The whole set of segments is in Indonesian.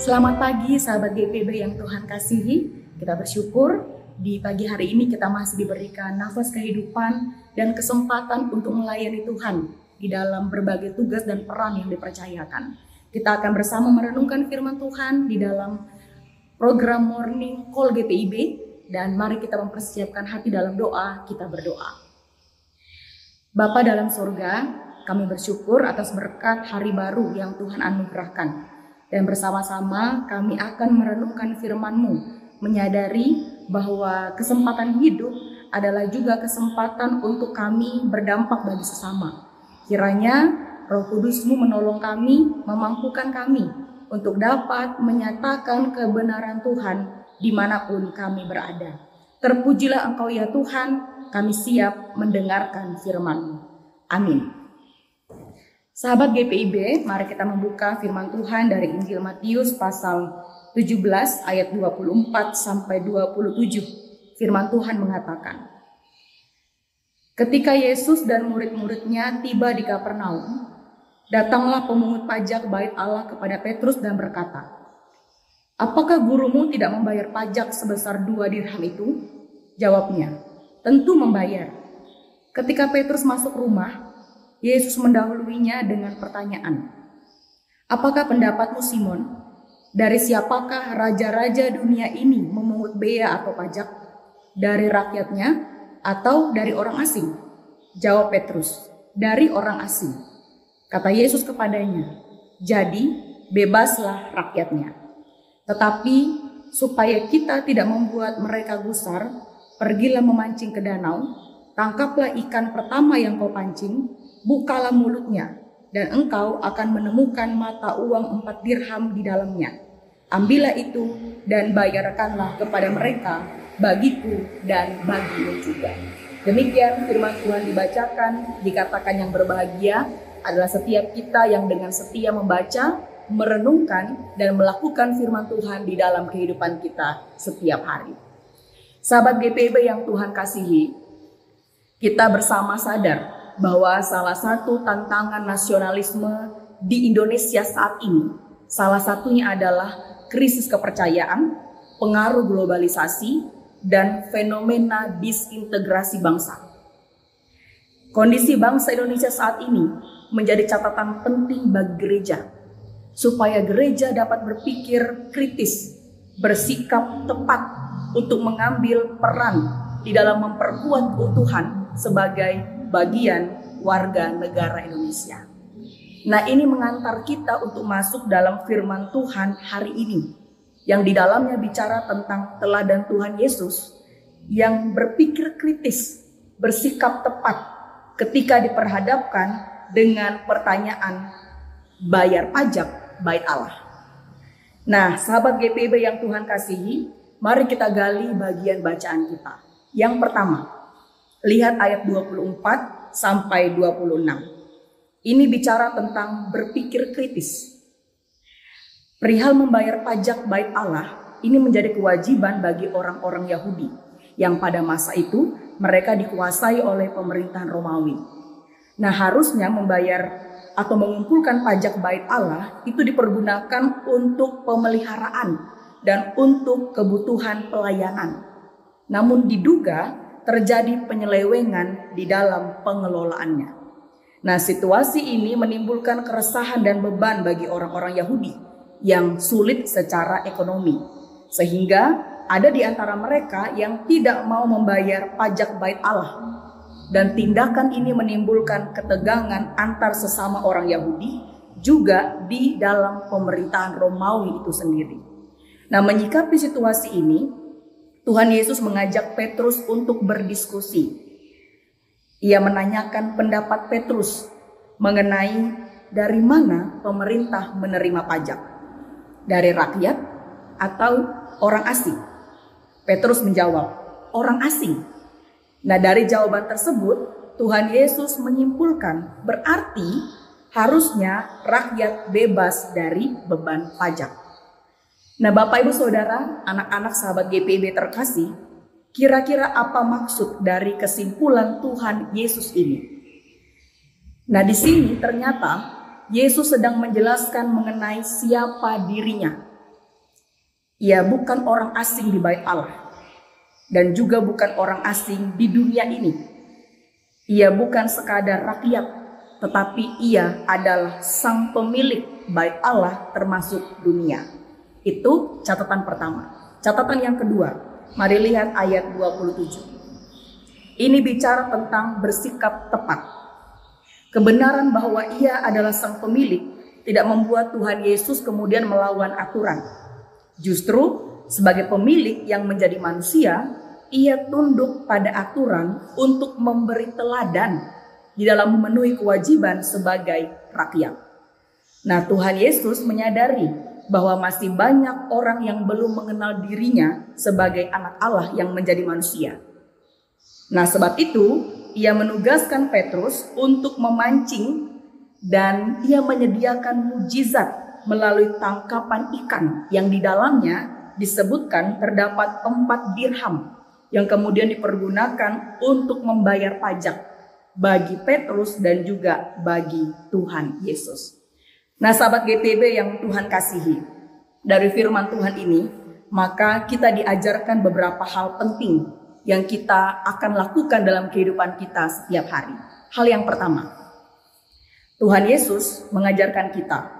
Selamat pagi sahabat GPB yang Tuhan kasihi. Kita bersyukur di pagi hari ini kita masih diberikan nafas kehidupan dan kesempatan untuk melayani Tuhan di dalam berbagai tugas dan peran yang dipercayakan. Kita akan bersama merenungkan firman Tuhan di dalam program Morning Call GPIB, dan mari kita mempersiapkan hati dalam doa. Kita berdoa. Bapa dalam surga, kami bersyukur atas berkat hari baru yang Tuhan anugerahkan. Dan bersama-sama kami akan merenungkan firman-Mu, menyadari bahwa kesempatan hidup adalah juga kesempatan untuk kami berdampak bagi sesama. Kiranya Roh Kudus-Mu menolong kami, memampukan kami untuk dapat menyatakan kebenaran Tuhan dimanapun kami berada. Terpujilah Engkau ya Tuhan, kami siap mendengarkan firman-Mu. Amin. Sahabat GPIB, mari kita membuka firman Tuhan dari Injil Matius pasal 17 ayat 24 sampai 27. Firman Tuhan mengatakan, ketika Yesus dan murid-muridnya tiba di Kapernaum, datanglah pemungut pajak bait Allah kepada Petrus dan berkata, apakah gurumu tidak membayar pajak sebesar 2 dirham itu? Jawabnya, tentu membayar. Ketika Petrus masuk rumah, Yesus mendahuluinya dengan pertanyaan, apakah pendapatmu Simon? Dari siapakah raja-raja dunia ini memungut bea atau pajak? Dari rakyatnya atau dari orang asing? Jawab Petrus, dari orang asing. Kata Yesus kepadanya, jadi bebaslah rakyatnya. Tetapi supaya kita tidak membuat mereka gusar, pergilah memancing ke danau, tangkaplah ikan pertama yang kau pancing, bukalah mulutnya, dan engkau akan menemukan mata uang 4 dirham di dalamnya. Ambillah itu dan bayarkanlah kepada mereka, bagiku dan bagimu juga. Demikian firman Tuhan dibacakan. Dikatakan yang berbahagia adalah setiap kita yang dengan setia membaca, merenungkan, dan melakukan firman Tuhan di dalam kehidupan kita setiap hari. Sahabat GPIB yang Tuhan kasihi, kita bersama sadar bahwa salah satu tantangan nasionalisme di Indonesia saat ini, salah satunya adalah krisis kepercayaan, pengaruh globalisasi, dan fenomena disintegrasi bangsa. Kondisi bangsa Indonesia saat ini menjadi catatan penting bagi gereja, supaya gereja dapat berpikir kritis, bersikap tepat untuk mengambil peran di dalam memperkuat keutuhan sebagai bagian warga negara Indonesia. Nah, ini mengantar kita untuk masuk dalam firman Tuhan hari ini, yang di dalamnya bicara tentang teladan Tuhan Yesus yang berpikir kritis, bersikap tepat ketika diperhadapkan dengan pertanyaan bayar pajak bait Allah. Nah, sahabat GPIB yang Tuhan kasihi, mari kita gali bagian bacaan kita. Yang pertama, lihat ayat 24 sampai 26. Ini bicara tentang berpikir kritis. Perihal membayar pajak bait Allah, ini menjadi kewajiban bagi orang-orang Yahudi yang pada masa itu mereka dikuasai oleh pemerintahan Romawi. Nah, harusnya membayar atau mengumpulkan pajak bait Allah itu dipergunakan untuk pemeliharaan dan untuk kebutuhan pelayanan. Namun diduga terjadi penyelewengan di dalam pengelolaannya. Nah, situasi ini menimbulkan keresahan dan beban bagi orang-orang Yahudi yang sulit secara ekonomi. Sehingga ada di antara mereka yang tidak mau membayar pajak bait Allah. Dan tindakan ini menimbulkan ketegangan antar sesama orang Yahudi juga di dalam pemerintahan Romawi itu sendiri. Nah, menyikapi situasi ini, Tuhan Yesus mengajak Petrus untuk berdiskusi. Ia menanyakan pendapat Petrus mengenai dari mana pemerintah menerima pajak. Dari rakyat atau orang asing? Petrus menjawab, orang asing. Nah, dari jawaban tersebut, Tuhan Yesus menyimpulkan berarti harusnya rakyat bebas dari beban pajak. Nah, Bapak Ibu Saudara, anak-anak sahabat GPIB terkasih, kira-kira apa maksud dari kesimpulan Tuhan Yesus ini? Nah, di sini ternyata Yesus sedang menjelaskan mengenai siapa dirinya. Ia bukan orang asing di bait Allah dan juga bukan orang asing di dunia ini. Ia bukan sekadar rakyat, tetapi ia adalah sang pemilik bait Allah termasuk dunia. Itu catatan pertama. Catatan yang kedua, mari lihat ayat 27. Ini bicara tentang bersikap tepat. Kebenaran bahwa ia adalah sang pemilik tidak membuat Tuhan Yesus kemudian melawan aturan. Justru sebagai pemilik yang menjadi manusia, ia tunduk pada aturan untuk memberi teladan di dalam memenuhi kewajiban sebagai rakyat. Nah, Tuhan Yesus menyadari bahwa masih banyak orang yang belum mengenal dirinya sebagai anak Allah yang menjadi manusia. Nah, sebab itu ia menugaskan Petrus untuk memancing dan ia menyediakan mujizat melalui tangkapan ikan yang di dalamnya disebutkan terdapat 4 dirham yang kemudian dipergunakan untuk membayar pajak bagi Petrus dan juga bagi Tuhan Yesus. Nah, sahabat GPB yang Tuhan kasihi, dari firman Tuhan ini, maka kita diajarkan beberapa hal penting yang kita akan lakukan dalam kehidupan kita setiap hari. Hal yang pertama, Tuhan Yesus mengajarkan kita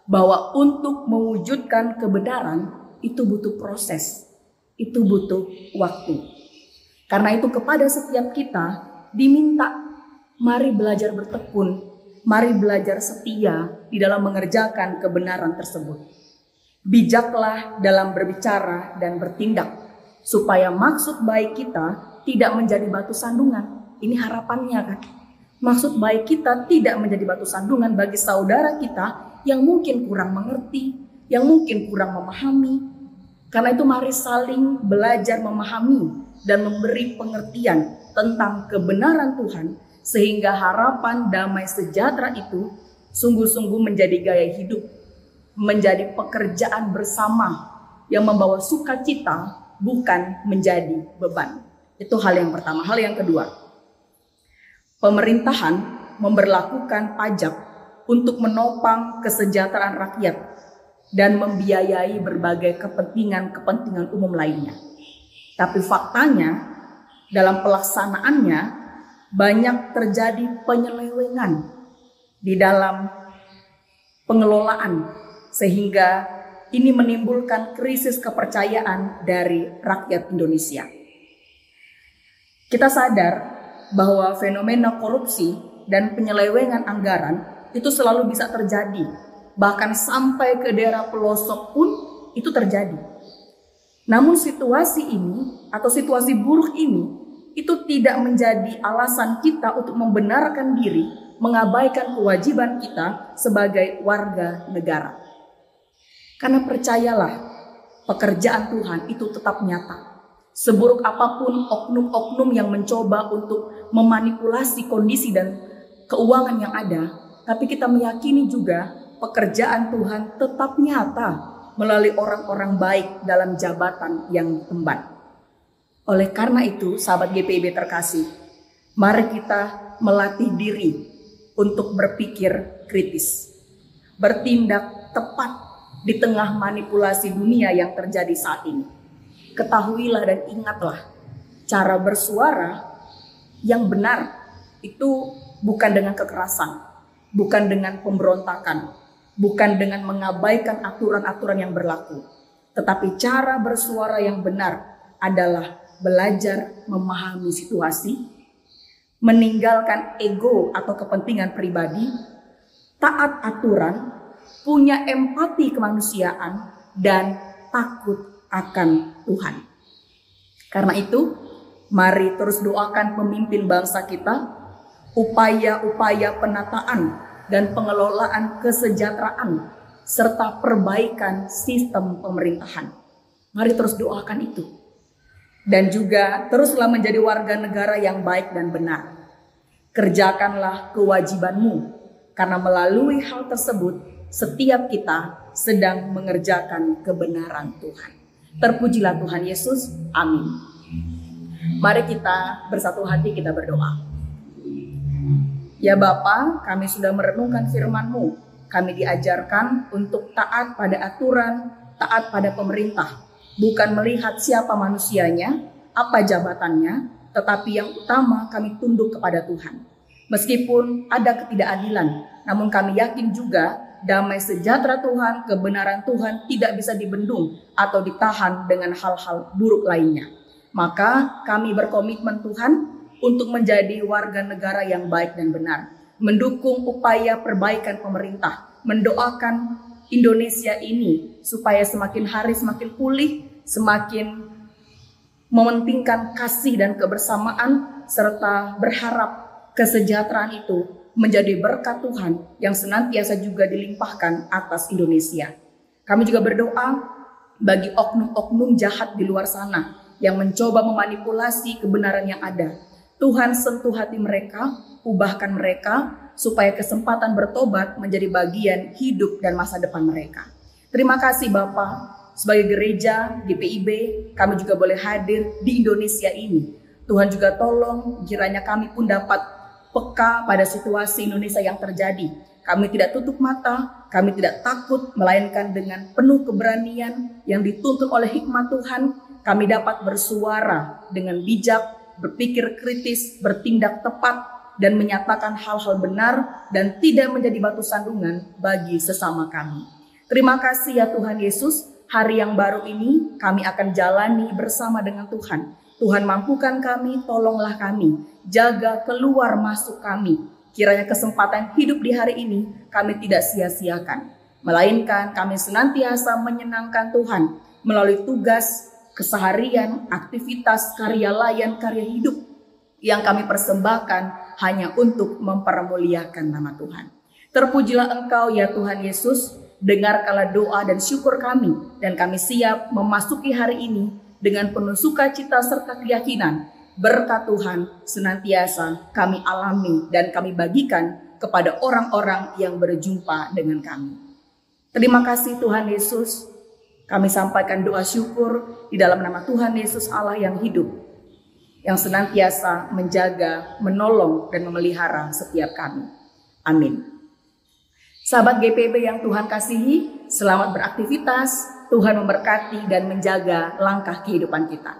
bahwa untuk mewujudkan kebenaran itu butuh proses, itu butuh waktu. Karena itu kepada setiap kita diminta, mari belajar bertekun, mari belajar setia di dalam mengerjakan kebenaran tersebut. Bijaklah dalam berbicara dan bertindak, supaya maksud baik kita tidak menjadi batu sandungan. Ini harapannya kan. Maksud baik kita tidak menjadi batu sandungan bagi saudara kita yang mungkin kurang mengerti, yang mungkin kurang memahami. Karena itu mari saling belajar memahami dan memberi pengertian tentang kebenaran Tuhan, sehingga harapan damai sejahtera itu sungguh-sungguh menjadi gaya hidup, menjadi pekerjaan bersama yang membawa sukacita, bukan menjadi beban. Itu hal yang pertama. Hal yang kedua, pemerintahan memberlakukan pajak untuk menopang kesejahteraan rakyat dan membiayai berbagai kepentingan umum lainnya. Tapi faktanya dalam pelaksanaannya banyak terjadi penyelewengan di dalam pengelolaan, sehingga ini menimbulkan krisis kepercayaan dari rakyat Indonesia. Kita sadar bahwa fenomena korupsi dan penyelewengan anggaran itu selalu bisa terjadi, bahkan sampai ke daerah pelosok pun itu terjadi. Namun situasi ini atau situasi buruk ini itu tidak menjadi alasan kita untuk membenarkan diri, mengabaikan kewajiban kita sebagai warga negara. Karena percayalah, pekerjaan Tuhan itu tetap nyata. Seburuk apapun oknum-oknum yang mencoba untuk memanipulasi kondisi dan keuangan yang ada, tapi kita meyakini juga pekerjaan Tuhan tetap nyata melalui orang-orang baik dalam jabatan yang diemban. Oleh karena itu, sahabat GPIB terkasih, mari kita melatih diri untuk berpikir kritis, bertindak tepat di tengah manipulasi dunia yang terjadi saat ini. Ketahuilah dan ingatlah, cara bersuara yang benar itu bukan dengan kekerasan, bukan dengan pemberontakan, bukan dengan mengabaikan aturan-aturan yang berlaku. Tetapi cara bersuara yang benar adalah belajar memahami situasi, meninggalkan ego atau kepentingan pribadi, taat aturan, punya empati kemanusiaan, dan takut akan Tuhan. Karena itu, mari terus doakan pemimpin bangsa kita, upaya-upaya penataan dan pengelolaan kesejahteraan serta perbaikan sistem pemerintahan. Mari terus doakan itu. Dan juga teruslah menjadi warga negara yang baik dan benar. Kerjakanlah kewajibanmu, karena melalui hal tersebut setiap kita sedang mengerjakan kebenaran Tuhan. Terpujilah Tuhan Yesus. Amin. Mari kita bersatu hati, kita berdoa. Ya Bapa, kami sudah merenungkan firman-Mu. Kami diajarkan untuk taat pada aturan, taat pada pemerintah. bukan melihat siapa manusianya, apa jabatannya, tetapi yang utama kami tunduk kepada Tuhan. Meskipun ada ketidakadilan, namun kami yakin juga damai sejahtera Tuhan, kebenaran Tuhan tidak bisa dibendung atau ditahan dengan hal-hal buruk lainnya. Maka kami berkomitmen Tuhan untuk menjadi warga negara yang baik dan benar, mendukung upaya perbaikan pemerintah, mendoakan Indonesia ini supaya semakin hari semakin pulih, semakin mementingkan kasih dan kebersamaan, serta berharap kesejahteraan itu menjadi berkat Tuhan yang senantiasa juga dilimpahkan atas Indonesia. Kami juga berdoa bagi oknum-oknum jahat di luar sana yang mencoba memanipulasi kebenaran yang ada. Tuhan sentuh hati mereka, ubahkan mereka, supaya kesempatan bertobat menjadi bagian hidup dan masa depan mereka. Terima kasih Bapa, sebagai gereja GPIB, kami juga boleh hadir di Indonesia ini. Tuhan juga tolong, kiranya kami pun dapat peka pada situasi Indonesia yang terjadi. Kami tidak tutup mata, kami tidak takut, melainkan dengan penuh keberanian yang dituntun oleh hikmat Tuhan, kami dapat bersuara dengan bijak, berpikir kritis, bertindak tepat, dan menyatakan hal-hal benar dan tidak menjadi batu sandungan bagi sesama kami. Terima kasih ya Tuhan Yesus, hari yang baru ini kami akan jalani bersama dengan Tuhan. Tuhan mampukan kami, tolonglah kami, jaga keluar masuk kami. Kiranya kesempatan hidup di hari ini kami tidak sia-siakan, melainkan kami senantiasa menyenangkan Tuhan melalui tugas, keseharian, aktivitas, karya layan, karya hidup yang kami persembahkan hanya untuk mempermuliakan nama Tuhan. Terpujilah Engkau ya Tuhan Yesus, dengarkanlah doa dan syukur kami, dan kami siap memasuki hari ini dengan penuh sukacita serta keyakinan berkat Tuhan senantiasa kami alami dan kami bagikan kepada orang-orang yang berjumpa dengan kami. Terima kasih Tuhan Yesus. Kami sampaikan doa syukur di dalam nama Tuhan Yesus Allah yang hidup, yang senantiasa menjaga, menolong, dan memelihara setiap kami. Amin. Sahabat GPIB yang Tuhan kasihi, selamat beraktivitas. Tuhan memberkati dan menjaga langkah kehidupan kita.